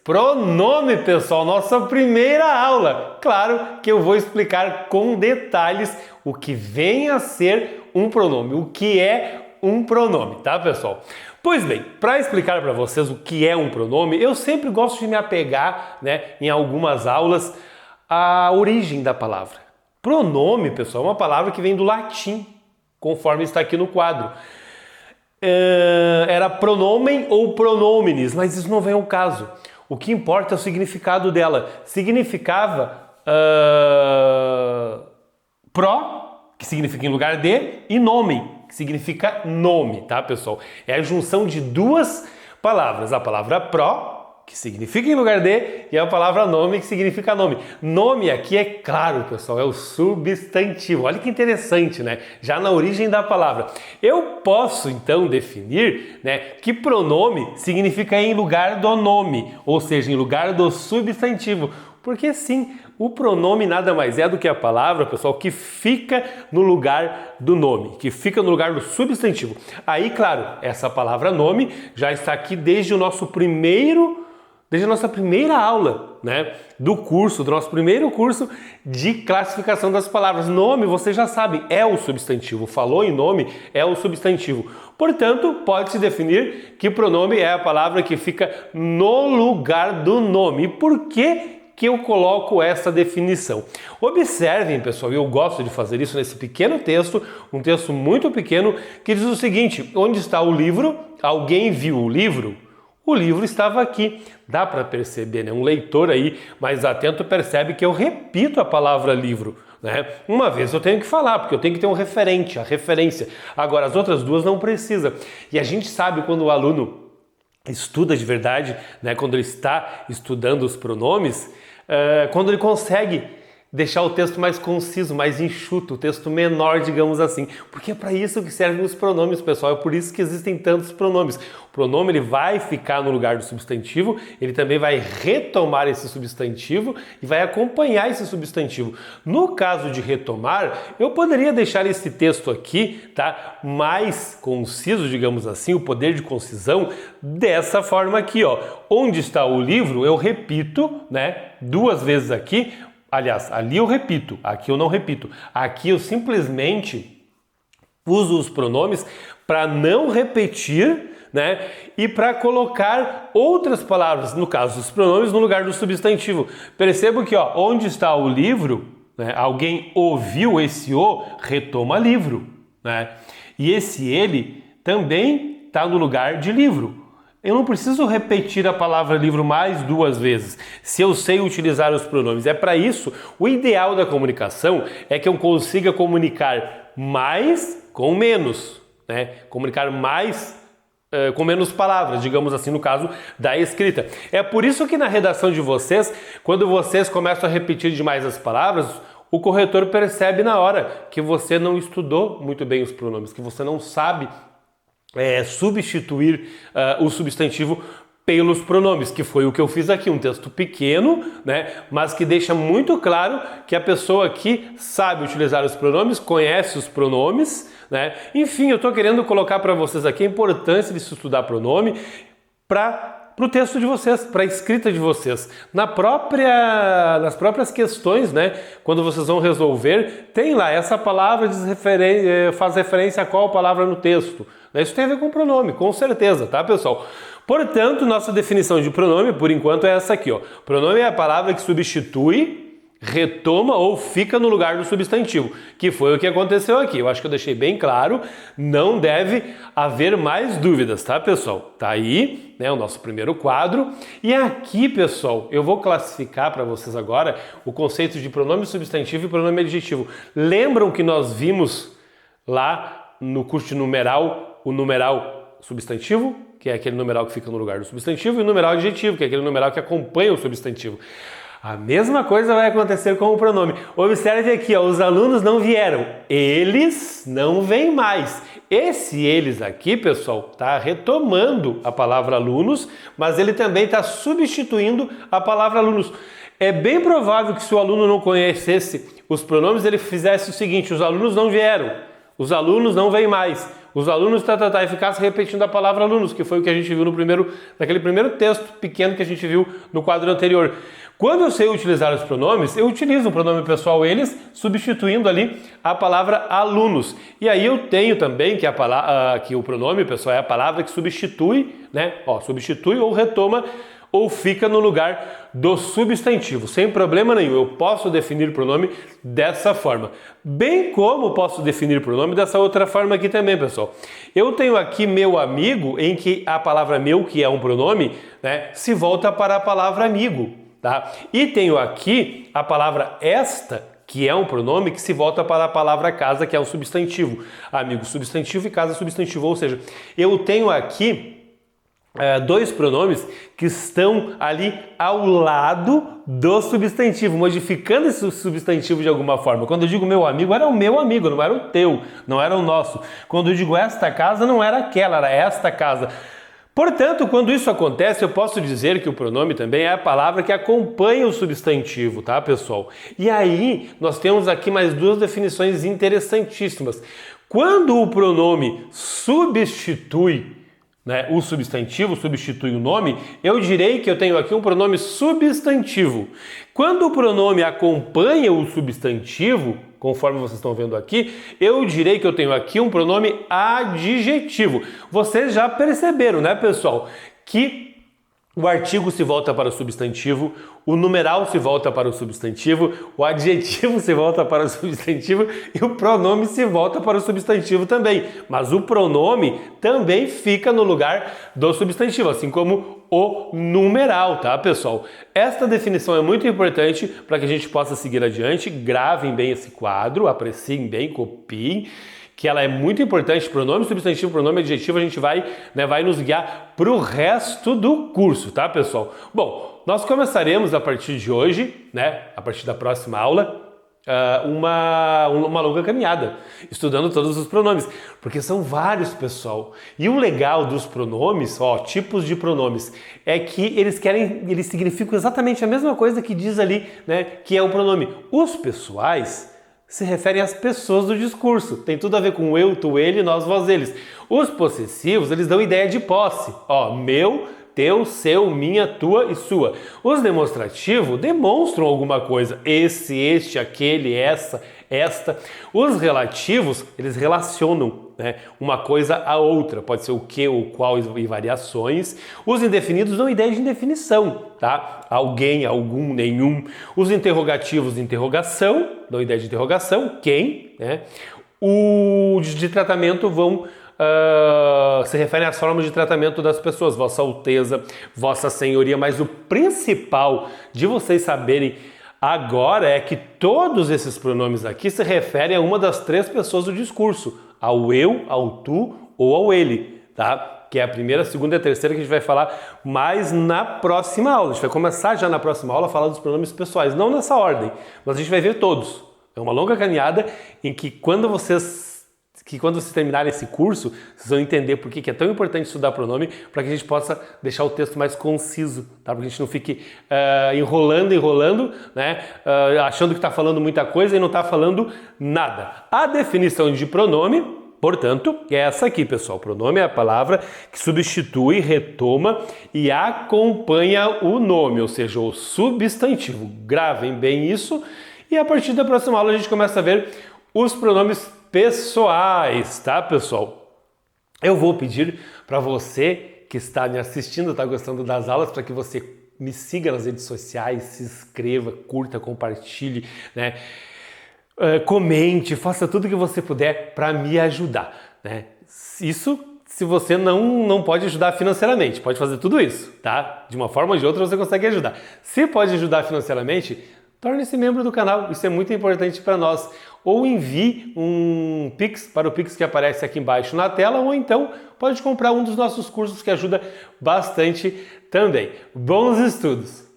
Pronome, pessoal, nossa primeira aula. Claro que eu vou explicar com detalhes o que vem a ser um pronome, o que é um pronome, tá, pessoal? Pois bem, para explicar para vocês o que é um pronome, eu sempre gosto de me apegar, em algumas aulas, à origem da palavra. Pronome, pessoal, é uma palavra que vem do latim, conforme está aqui no quadro. Era pronomen ou pronomenes, mas isso não vem ao caso. O que importa é o significado dela. Significava pro, que significa em lugar de, e nomen, que significa nome, tá, pessoal? É a junção de duas palavras. A palavra pro, que significa em lugar de, e a palavra nome, que significa nome. Nome aqui é claro, pessoal, é o substantivo. Olha que interessante, né? Já na origem da palavra. Eu posso, então, definir, que pronome significa em lugar do nome, ou seja, em lugar do substantivo. Porque sim, o pronome nada mais é do que a palavra, pessoal, que fica no lugar do nome, que fica no lugar do substantivo. Aí, claro, essa palavra nome já está aqui desde a nossa primeira aula, do curso, do nosso primeiro curso de classificação das palavras. Nome, você já sabe, é o substantivo. Falou em nome, é o substantivo. Portanto, pode-se definir que pronome é a palavra que fica no lugar do nome. E por que eu coloco essa definição? Observem, pessoal, e eu gosto de fazer isso nesse pequeno texto, um texto muito pequeno, que diz o seguinte: onde está o livro? Alguém viu o livro? O livro estava aqui. Dá para perceber, um leitor aí mais atento percebe que eu repito a palavra livro. Uma vez eu tenho que falar, porque eu tenho que ter um referente, a referência. Agora, as outras duas não precisa. E a gente sabe quando o aluno estuda de verdade, quando ele está estudando os pronomes, quando ele consegue deixar o texto mais conciso, mais enxuto, o texto menor, digamos assim. Porque é para isso que servem os pronomes, pessoal. É por isso que existem tantos pronomes. O pronome ele vai ficar no lugar do substantivo, ele também vai retomar esse substantivo e vai acompanhar esse substantivo. No caso de retomar, eu poderia deixar esse texto aqui, mais conciso, digamos assim, o poder de concisão, dessa forma aqui, ó. Onde está o livro? Eu repito, duas vezes aqui. Aliás, ali eu repito, aqui eu não repito. Aqui eu simplesmente uso os pronomes para não repetir, e para colocar outras palavras, no caso dos pronomes, no lugar do substantivo. Percebo que, onde está o livro, alguém ouviu esse o, retoma livro, E esse ele também está no lugar de livro. Eu não preciso repetir a palavra livro mais duas vezes, se eu sei utilizar os pronomes. É para isso, o ideal da comunicação é que eu consiga comunicar mais com menos, Comunicar mais com menos palavras, digamos assim, no caso da escrita. É por isso que na redação de vocês, quando vocês começam a repetir demais as palavras, o corretor percebe na hora que você não estudou muito bem os pronomes, que você não sabe substituir o substantivo pelos pronomes, que foi o que eu fiz aqui, um texto pequeno, mas que deixa muito claro que a pessoa aqui sabe utilizar os pronomes, conhece os pronomes, Enfim, eu estou querendo colocar para vocês aqui a importância de se estudar pronome para o texto de vocês, para a escrita de vocês. Nas próprias questões, quando vocês vão resolver, tem lá, essa palavra faz referência a qual palavra no texto. Isso tem a ver com pronome, com certeza, tá, pessoal? Portanto, nossa definição de pronome, por enquanto, é essa aqui, ó. Pronome é a palavra que substitui, retoma ou fica no lugar do substantivo, que foi o que aconteceu aqui. Eu acho que eu deixei bem claro, não deve haver mais dúvidas, tá, pessoal? Tá aí, o nosso primeiro quadro. E aqui, pessoal, eu vou classificar para vocês agora o conceito de pronome substantivo e pronome adjetivo. Lembram que nós vimos lá no curso de numeral, o numeral substantivo, que é aquele numeral que fica no lugar do substantivo, e o numeral adjetivo, que é aquele numeral que acompanha o substantivo. A mesma coisa vai acontecer com o pronome. Observe aqui, os alunos não vieram. Eles não vêm mais. Esse eles aqui, pessoal, está retomando a palavra alunos, mas ele também está substituindo a palavra alunos. É bem provável que se o aluno não conhecesse os pronomes, ele fizesse o seguinte: os alunos não vieram, os alunos não vêm mais. Os alunos, e ficasse repetindo a palavra alunos, que foi o que a gente viu naquele primeiro texto pequeno que a gente viu no quadro anterior. Quando eu sei utilizar os pronomes, eu utilizo o pronome pessoal eles, substituindo ali a palavra alunos. E aí eu tenho também que o pronome pessoal é a palavra que substitui, né? Substitui ou retoma ou fica no lugar do substantivo, sem problema nenhum. Eu posso definir o pronome dessa forma. Bem como posso definir o pronome dessa outra forma aqui também, pessoal. Eu tenho aqui meu amigo, em que a palavra meu, que é um pronome, né, se volta para a palavra amigo, tá? E tenho aqui a palavra esta, que é um pronome que se volta para a palavra casa, que é um substantivo. Amigo substantivo e casa substantivo, ou seja, eu tenho aqui dois pronomes que estão ali ao lado do substantivo, modificando esse substantivo de alguma forma. Quando eu digo meu amigo, era o meu amigo, não era o teu, não era o nosso. Quando eu digo esta casa, não era aquela, era esta casa. Portanto, quando isso acontece, eu posso dizer que o pronome também é a palavra que acompanha o substantivo, tá, pessoal? E aí, nós temos aqui mais duas definições interessantíssimas. Quando o pronome substitui, né, o substantivo, substitui o nome, eu direi que eu tenho aqui um pronome substantivo. Quando o pronome acompanha o substantivo, conforme vocês estão vendo aqui, eu direi que eu tenho aqui um pronome adjetivo. Vocês já perceberam, né, pessoal, que o artigo se volta para o substantivo, o numeral se volta para o substantivo, o adjetivo se volta para o substantivo e o pronome se volta para o substantivo também. Mas o pronome também fica no lugar do substantivo, assim como o numeral, tá, pessoal? Esta definição é muito importante para que a gente possa seguir adiante. Gravem bem esse quadro, apreciem bem, copiem, que ela é muito importante. Pronome substantivo, pronome adjetivo, a gente vai nos guiar para o resto do curso, tá, pessoal? Bom, nós começaremos a partir de hoje, né, a partir da próxima aula, uma longa caminhada, estudando todos os pronomes, porque são vários, pessoal. E o legal dos pronomes, tipos de pronomes, é que eles significam exatamente a mesma coisa que diz ali, né, que é o pronome. Os pessoais se referem às pessoas do discurso. Tem tudo a ver com eu, tu, ele, nós, vós, eles. Os possessivos, eles dão ideia de posse. Meu, teu, seu, minha, tua e sua. Os demonstrativos demonstram alguma coisa. Esse, este, aquele, essa, esta. Os relativos, eles relacionam, né, uma coisa a outra. Pode ser o que, o qual e variações. Os indefinidos dão ideia de indefinição, tá? Alguém, algum, nenhum. Os interrogativos de interrogação, dão ideia de interrogação, quem, né? Os de tratamento se referem às formas de tratamento das pessoas, Vossa Alteza, Vossa Senhoria, mas o principal de vocês saberem agora é que todos esses pronomes aqui se referem a uma das três pessoas do discurso, ao eu, ao tu ou ao ele, tá? Que é a primeira, a segunda e a terceira que a gente vai falar mais na próxima aula. A gente vai começar já na próxima aula a falar dos pronomes pessoais, não nessa ordem, mas a gente vai ver todos. É uma longa caminhada em que quando vocês terminarem esse curso, vocês vão entender por que é tão importante estudar pronome, para que a gente possa deixar o texto mais conciso, tá? Para que a gente não fique enrolando, né? Achando que está falando muita coisa e não está falando nada. A definição de pronome, portanto, é essa aqui, pessoal. Pronome é a palavra que substitui, retoma e acompanha o nome, ou seja, o substantivo. Gravem bem isso e a partir da próxima aula a gente começa a ver os pronomes pessoais, tá, pessoal? Eu vou pedir para você que está me assistindo, está gostando das aulas, para que você me siga nas redes sociais, se inscreva, curta, compartilhe, né? Comente, faça tudo que você puder para me ajudar, né? Isso se você não pode ajudar financeiramente, pode fazer tudo isso, tá? De uma forma ou de outra você consegue ajudar. Se pode ajudar financeiramente, torne-se membro do canal, isso é muito importante para nós. Ou envie um Pix para o Pix que aparece aqui embaixo na tela, ou então pode comprar um dos nossos cursos que ajuda bastante também. Bons estudos!